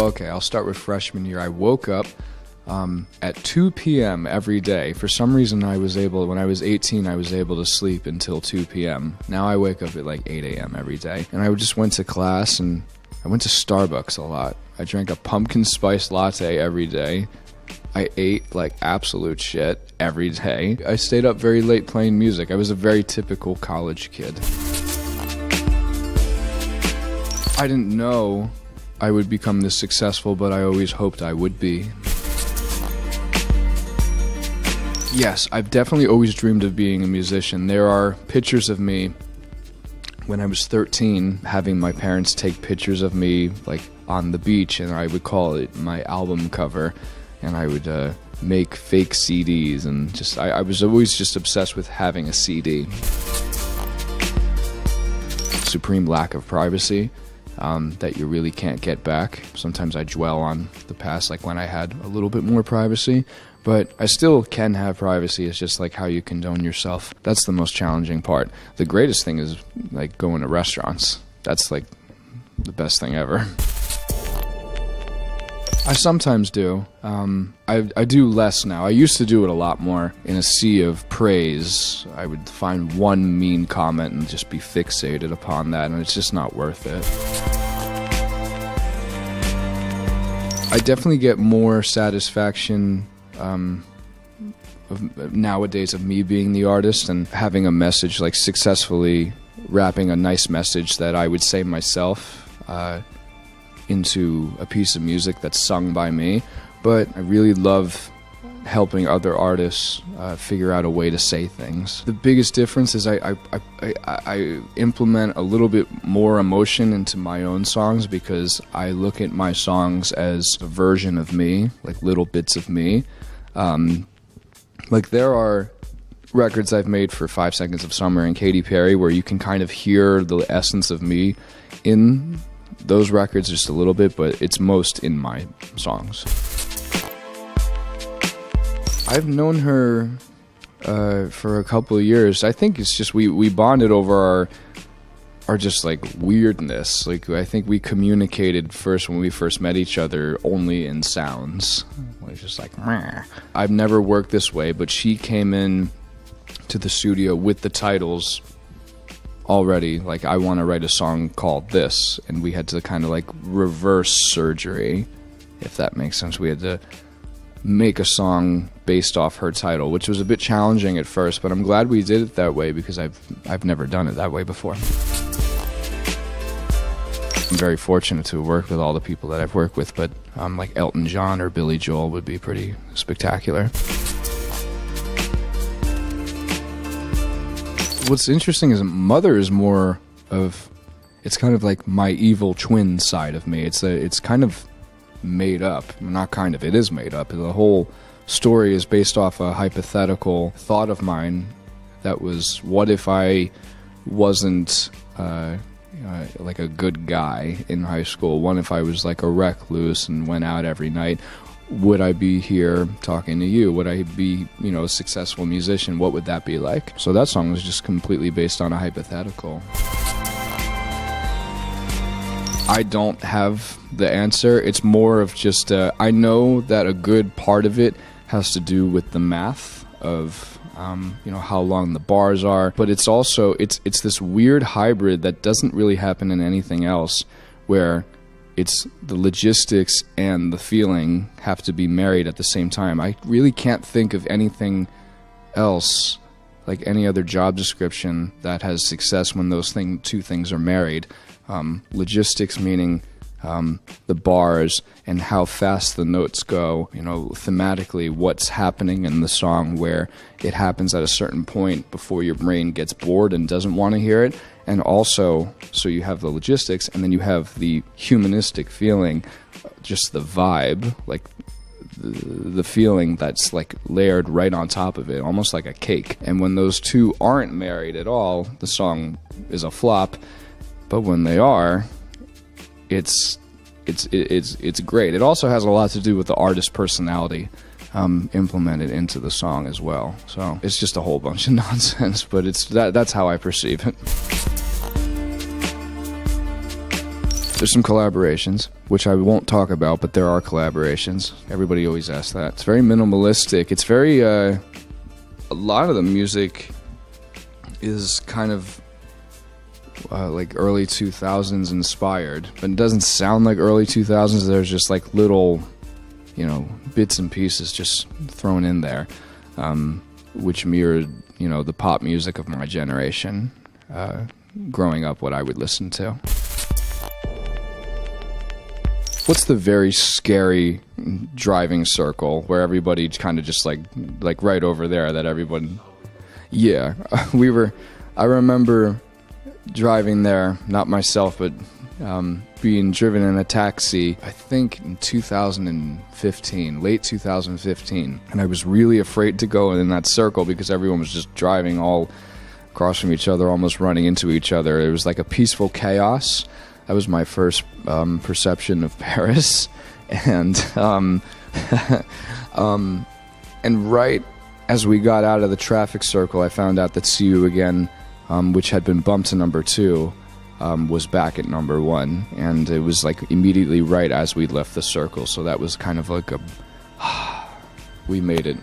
Well, okay, I'll start with freshman year. I woke up at 2 p.m. every day. For some reason, when I was 18, I was able to sleep until 2 p.m. Now I wake up at like 8 a.m. every day. And I just went to class, and I went to Starbucks a lot. I drank a pumpkin spice latte every day. I ate like absolute shit every day. I stayed up very late playing music. I was a very typical college kid. I didn't know I would become this successful, but I always hoped I would be. Yes, I've definitely always dreamed of being a musician. There are pictures of me when I was 13, having my parents take pictures of me like on the beach, and I would call it my album cover, and I would make fake CDs, and just I was always just obsessed with having a CD. Supreme lack of privacy that you really can't get back. Sometimes I dwell on the past, like when I had a little bit more privacy. But I still can have privacy. It's just like how you condone yourself. That's the most challenging part. The greatest thing is like going to restaurants. That's like the best thing ever. I sometimes do. I do less now. I used to do it a lot more. In a sea of praise, I would find one mean comment and just be fixated upon that, and it's just not worth it. I definitely get more satisfaction nowadays of me being the artist and having a message, like successfully wrapping a nice message that I would say myself into a piece of music that's sung by me. But I really love helping other artists figure out a way to say things. The biggest difference is I implement a little bit more emotion into my own songs, because I look at my songs as a version of me, like little bits of me. Like there are records I've made for 5 Seconds of Summer and Katy Perry where you can kind of hear the essence of me in those records just a little bit, but it's most in my songs. I've known her for a couple of years. I think it's just we bonded over our just like weirdness. Like I think we communicated first when we first met each other only in sounds. Like just like meh. I've never worked this way, but she came in to the studio with the titles already. Like, I want to write a song called this, and we had to kind of like reverse surgery, if that makes sense. We had to make a song based off her title, which was a bit challenging at first, but I'm glad we did it that way because I've never done it that way before. I'm very fortunate to work with all the people that I've worked with, but like Elton John or Billy Joel would be pretty spectacular. What's interesting is Mother is more of, it's kind of like my evil twin side of me. It's kind of made up. Not kind of, it is made up. The whole story is based off a hypothetical thought of mine that was, what if I wasn't like a good guy in high school? What if I was like a recluse and went out every night? Would I be here talking to you? Would I be, you know, a successful musician? What would that be like? So that song was just completely based on a hypothetical. I don't have the answer. It's more of just, I know that a good part of it has to do with the math of, you know, how long the bars are. But it's also, it's this weird hybrid that doesn't really happen in anything else, where it's the logistics and the feeling have to be married at the same time. I really can't think of anything else, like any other job description, that has success when those two things are married. Logistics meaning the bars and how fast the notes go, you know, thematically what's happening in the song, where it happens at a certain point before your brain gets bored and doesn't want to hear it. And also, so you have the logistics, and then you have the humanistic feeling, just the vibe, like the feeling that's like layered right on top of it, almost like a cake. And when those two aren't married at all, the song is a flop. But when they are, it's great. It also has a lot to do with the artist's personality implemented into the song as well. So it's just a whole bunch of nonsense, but that's how I perceive it. There's some collaborations, which I won't talk about, but there are collaborations. Everybody always asks that. It's very minimalistic. It's very, a lot of the music is kind of like early 2000s inspired, but it doesn't sound like early 2000s. There's just like little, you know, bits and pieces just thrown in there, which mirrored, you know, the pop music of my generation, growing up, what I would listen to. What's the very scary driving circle where everybody kind of just like right over there that everyone... Yeah, I remember driving there, not myself, but being driven in a taxi, I think in 2015, late 2015. And I was really afraid to go in that circle because everyone was just driving all across from each other, almost running into each other. It was like a peaceful chaos. That was my first perception of Paris. And, and right as we got out of the traffic circle, I found out that See You Again, which had been bumped to number 2, was back at number 1. And it was like immediately right as we left the circle. So that was kind of like a... we made it.